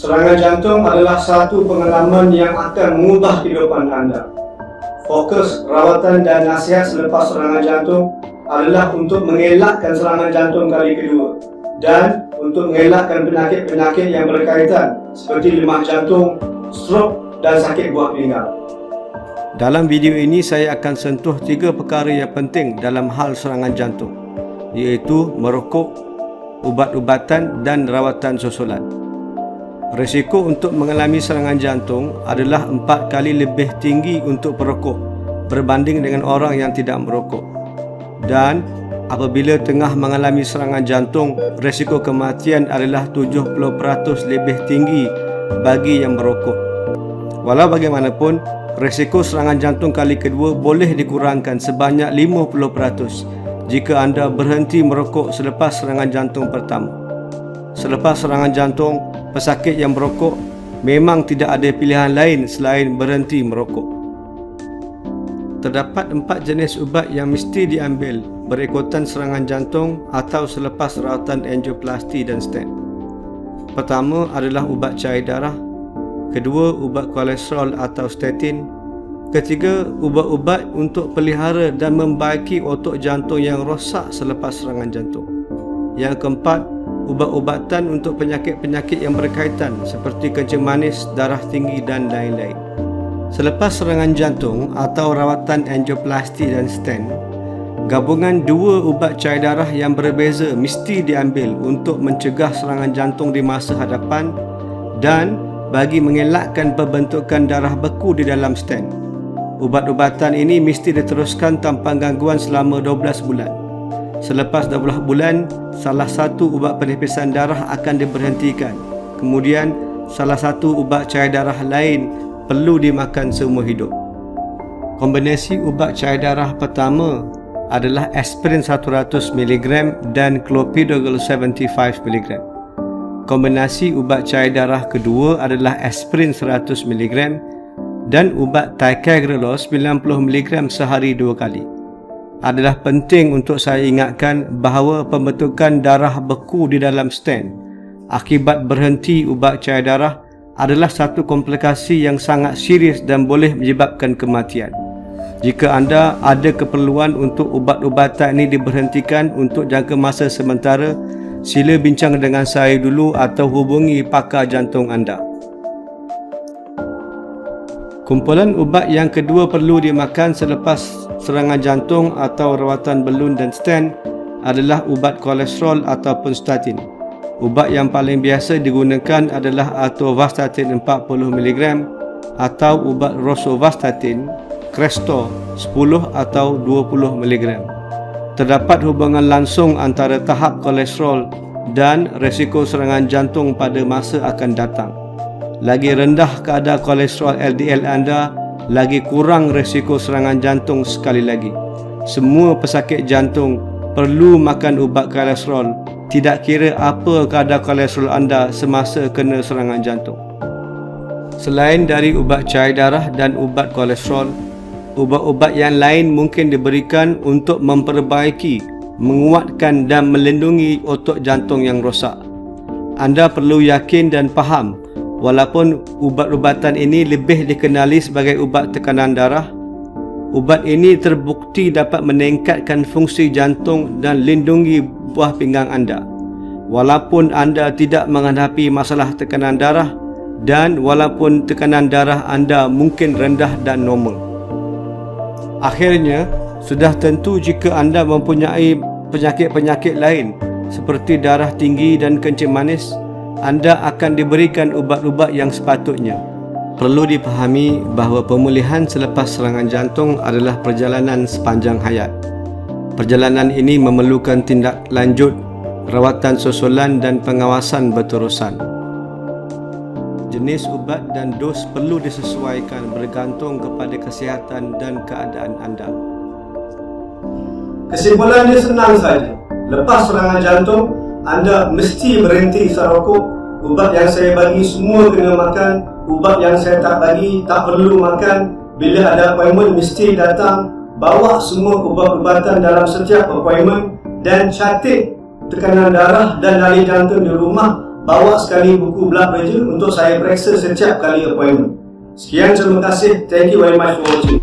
Serangan jantung adalah satu pengalaman yang akan mengubah kehidupan anda. Fokus rawatan dan nasihat selepas serangan jantung adalah untuk mengelakkan serangan jantung kali kedua dan untuk mengelakkan penyakit-penyakit yang berkaitan seperti lemah jantung, strok dan sakit buah pinggang. Dalam video ini saya akan sentuh 3 perkara yang penting dalam hal serangan jantung, iaitu merokok, ubat-ubatan dan rawatan susulan. Risiko untuk mengalami serangan jantung adalah 4 kali lebih tinggi untuk perokok berbanding dengan orang yang tidak merokok. Dan apabila tengah mengalami serangan jantung, risiko kematian adalah 70% lebih tinggi bagi yang merokok. Walau bagaimanapun, risiko serangan jantung kali kedua boleh dikurangkan sebanyak 50% jika anda berhenti merokok selepas serangan jantung pertama. Selepas serangan jantung, pesakit yang merokok memang tidak ada pilihan lain selain berhenti merokok. Terdapat 4 jenis ubat yang mesti diambil berikutan serangan jantung atau selepas rawatan angioplasti dan stent. Pertama adalah ubat cair darah, kedua ubat kolesterol atau statin, ketiga ubat-ubat untuk pelihara dan membaiki otot jantung yang rosak selepas serangan jantung. Yang keempat, ubat-ubatan untuk penyakit-penyakit yang berkaitan seperti kencing manis, darah tinggi dan lain-lain. Selepas serangan jantung atau rawatan angioplasti dan stent, gabungan 2 ubat cair darah yang berbeza mesti diambil untuk mencegah serangan jantung di masa hadapan dan bagi mengelakkan pembentukan darah beku di dalam stent. Ubat-ubatan ini mesti diteruskan tanpa gangguan selama 12 bulan. Selepas 12 bulan, salah satu ubat penipisan darah akan diberhentikan. Kemudian, salah satu ubat cair darah lain perlu dimakan seumur hidup. Kombinasi ubat cair darah pertama adalah aspirin 100mg dan clopidogrel 75mg. Kombinasi ubat cair darah kedua adalah aspirin 100mg dan ubat ticagrelor 90mg sehari 2 kali. Adalah penting untuk saya ingatkan bahawa pembentukan darah beku di dalam stent akibat berhenti ubat cair darah adalah satu komplikasi yang sangat serius dan boleh menyebabkan kematian. Jika anda ada keperluan untuk ubat-ubatan ini diberhentikan untuk jangka masa sementara, sila bincang dengan saya dulu atau hubungi pakar jantung anda. Kumpulan ubat yang kedua perlu dimakan selepas serangan jantung atau rawatan belun dan stent adalah ubat kolesterol ataupun statin. Ubat yang paling biasa digunakan adalah atorvastatin 40mg atau ubat rosuvastatin, Crestor 10 atau 20mg. Terdapat hubungan langsung antara tahap kolesterol dan risiko serangan jantung pada masa akan datang. Lagi rendah kadar kolesterol LDL anda, lagi kurang risiko serangan jantung sekali lagi. Semua pesakit jantung perlu makan ubat kolesterol, tidak kira apa kadar kolesterol anda semasa kena serangan jantung. Selain dari ubat cair darah dan ubat kolesterol, ubat-ubat yang lain mungkin diberikan untuk memperbaiki, menguatkan dan melindungi otot jantung yang rosak. Anda perlu yakin dan faham, walaupun ubat-ubatan ini lebih dikenali sebagai ubat tekanan darah, ubat ini terbukti dapat meningkatkan fungsi jantung dan lindungi buah pinggang anda. Walaupun anda tidak menghadapi masalah tekanan darah dan walaupun tekanan darah anda mungkin rendah dan normal. Akhirnya, sudah tentu jika anda mempunyai penyakit-penyakit lain seperti darah tinggi dan kencing manis, anda akan diberikan ubat-ubat yang sepatutnya. Perlu dipahami bahawa pemulihan selepas serangan jantung adalah perjalanan sepanjang hayat. Perjalanan ini memerlukan tindak lanjut, rawatan susulan dan pengawasan berterusan. Jenis ubat dan dos perlu disesuaikan bergantung kepada kesihatan dan keadaan anda. Kesimpulannya senang saja. Lepas serangan jantung, anda mesti berhenti serokok. Ubat yang saya bagi semua kena makan. Ubat yang saya tak bagi tak perlu makan. Bila ada appointment mesti datang. Bawa semua ubat-ubatan dalam setiap appointment dan catat tekanan darah dan denyut jantung di rumah bawa sekali buku blood pressure untuk saya periksa setiap kali appointment. Sekian, terima kasih. Thank you very much for watching.